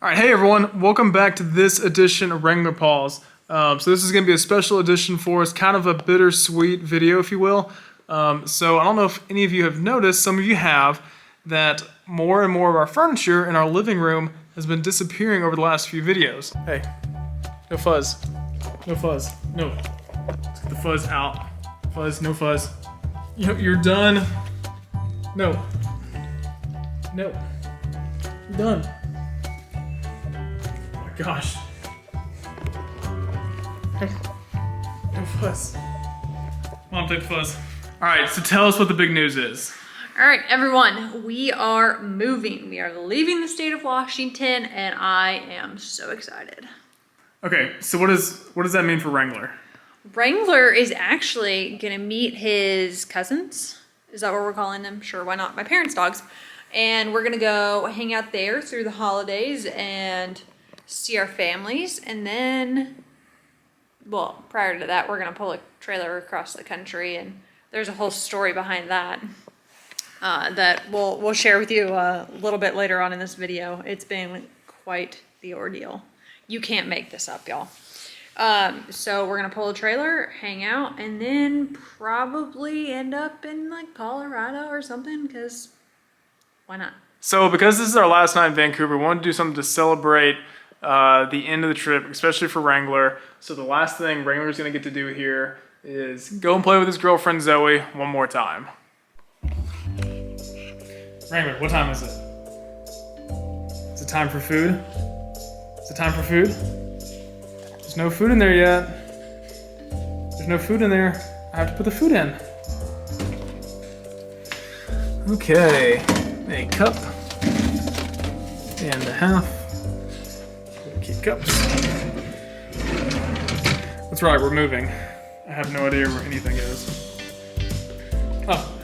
All right, hey everyone, welcome back to this edition of Wrangler Paws. So this is going to be a special edition for us, kind of a bittersweet video, if you will. So I don't know if any of you have noticed, some of you have, that more and more of our furniture in our living room has been disappearing over the last few videos. Hey, no fuzz. No fuzz. No. Let's get the fuzz out. Fuzz, no fuzz. You're done. No. No. You're done. Gosh. No fuzz. Mom, take the fuzz. All right, so tell us what the big news is. All right, everyone, we are moving. We are leaving the state of Washington, and I am so excited. Okay, so what does that mean for Wrangler? Wrangler is actually gonna meet his cousins. Is that what we're calling them? Sure, why not? My parents' dogs. And we're gonna go hang out there through the holidays and see our families, and then, well, prior to that, we're gonna pull a trailer across the country, and there's a whole story behind that that we'll share with you a little bit later on in this video. It's been quite the ordeal. You can't make this up, y'all. So we're gonna pull a trailer, hang out, and then probably end up in like Colorado or something, because why not? So because this is our last night in Vancouver, we wanted to do something to celebrate the end of the trip, especially for Wrangler. So the last thing Wrangler's gonna get to do here is go and play with his girlfriend Zoey one more time. Wrangler, what time is it? Is it time for food? Is it time for food? There's no food in there yet. There's no food in there. I have to put the food in. Okay, a cup and a half. Keep cups. That's right, we're moving. I have no idea where anything is. Oh,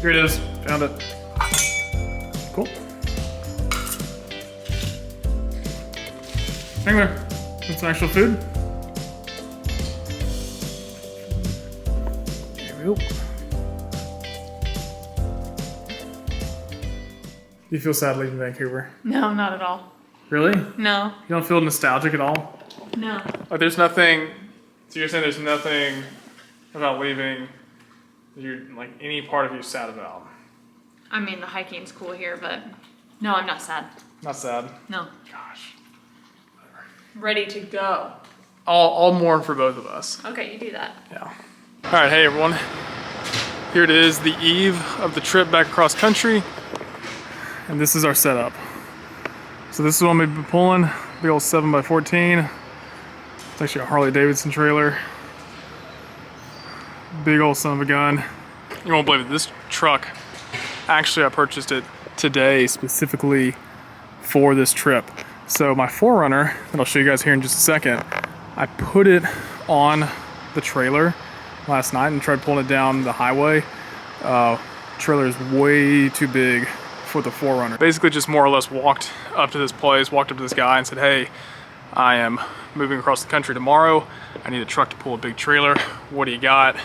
here it is. Found it. Cool. Wrangler, that's some actual food. There we go. Do you feel sad leaving Vancouver? No, not at all. Really? No. You don't feel nostalgic at all? No. Like there's nothing, so you're saying there's nothing about leaving that you're, like, any part of you sad about? I mean, the hiking's cool here, but no, I'm not sad. Not sad? No. Gosh. Ready to go. I'll mourn for both of us. Okay, you do that. Yeah. All right, hey everyone. Here it is, the eve of the trip back across country. And this is our setup. So this is what we've been pulling, big old 7x14. It's actually a Harley Davidson trailer. Big old son of a gun. You won't believe it, this truck, actually I purchased it today specifically for this trip. So my 4Runner, that I'll show you guys here in just a second, I put it on the trailer last night and tried pulling it down the highway. Trailer is way too big for the 4Runner. Basically just more or less walked up to this place, walked up to this guy and said, hey, I am moving across the country tomorrow. I need a truck to pull a big trailer. What do you got?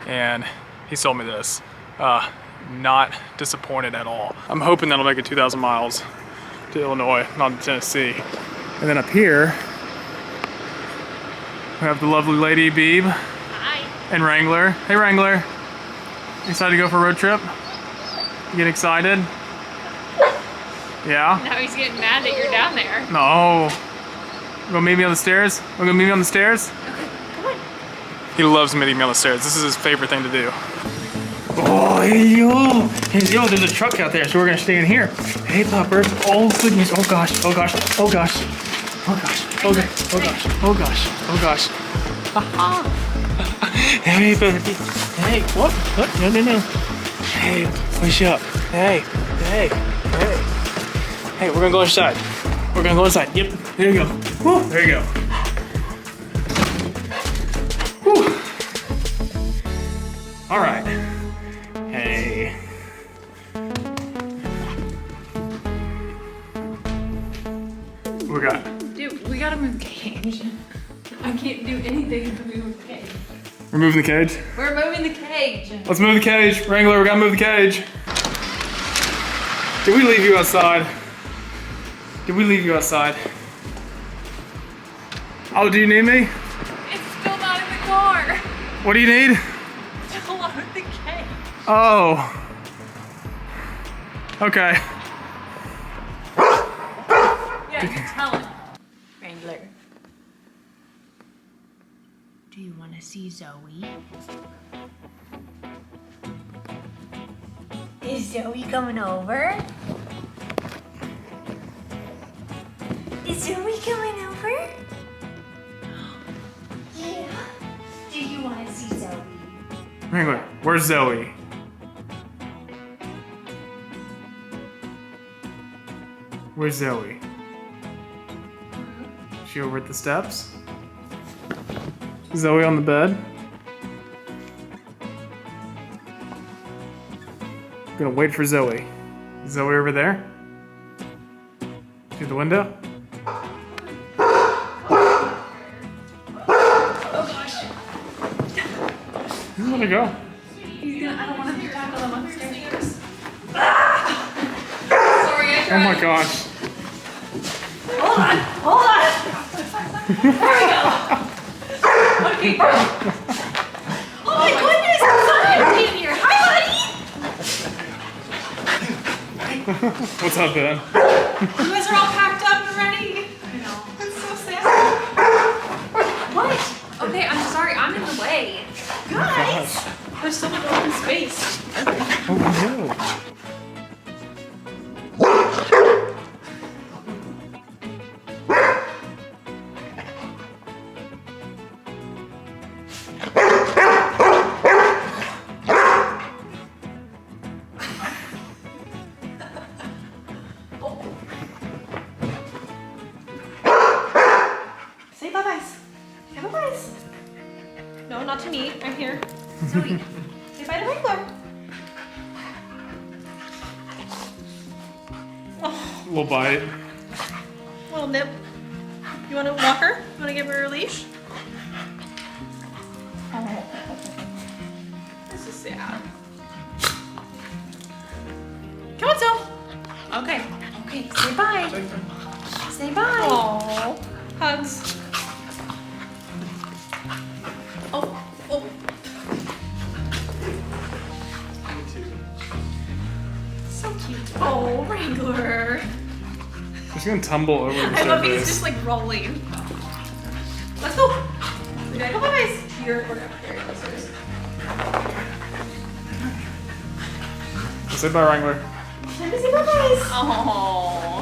And he sold me this. Not disappointed at all. I'm hoping that'll make it 2,000 miles to Illinois, not to Tennessee. And then up here, we have the lovely lady Beeb. Hi. And Wrangler. Hey Wrangler, you excited to go for a road trip? You get excited? Yeah? Now he's getting mad that you're down there. No. You gonna meet me on the stairs? You gonna meet me on the stairs? Okay, come on. He loves meeting me on the stairs. This is his favorite thing to do. Oh, hey yo! Hey yo, there's a truck out there, so we're gonna stay in here. Hey puppers. Oh goodness. Oh gosh. Oh gosh. Oh gosh. Oh gosh. Oh gosh. Oh gosh. Oh gosh. Oh gosh. Hey baby. Hey, what? What? No, no, no. Hey, push up. Hey, hey, hey. Hey, we're gonna go inside. We're gonna go inside. Yep, there you go. Woo, there you go. Woo. All right. Hey. What we got? Dude, we gotta move the cage. I can't do anything to move the cage. We're moving the cage? We're moving the cage. Let's move the cage. Wrangler, we gotta move the cage. Did we leave you outside? Did we leave you outside? Oh, do you need me? It's still not in the car. What do you need? Still on the cage. Oh. Okay. Yeah, you tell him. Wrangler. Do you want to see Zoey? Is Zoey coming over? Is Zoey coming over? Yeah. Do you want to see Zoey? Wrangler, where's Zoey? Where's Zoey? She over at the steps? Zoey on the bed? I'm gonna wait for Zoey. Is Zoey over there? Through the window? Oh gosh. Where'd he go? He's gonna, I don't want him to tackle him upstairs. Sorry, I tried. Oh my gosh. Hold on, hold on. There we go. Okay, go. Oh my goodness, I'm so empty in here. Hi, What's up, Ben? buddy. You guys are all packed up and ready. I know. That's so sad. What? Okay, I'm sorry. I'm in the way. Guys, there's so much open space. Oh no. Say bye-byes. Say bye-byes. No, not to me. I'm here. Zoey, say bye to Wrangler. Oh, Little bite. little nip. You want to walk her? You want to give her a leash? Oh, this is sad. Come on, Zoe. Okay. Okay. Say bye. Say bye. Oh, hugs. Oh, oh. So cute. Oh, Wrangler. She's gonna tumble over the I love he's staircase. just like rolling. Let's go. We gotta go bye-byes. We're gonna carry upstairs. Say bye, Wrangler. Time to say bye-byes. Oh.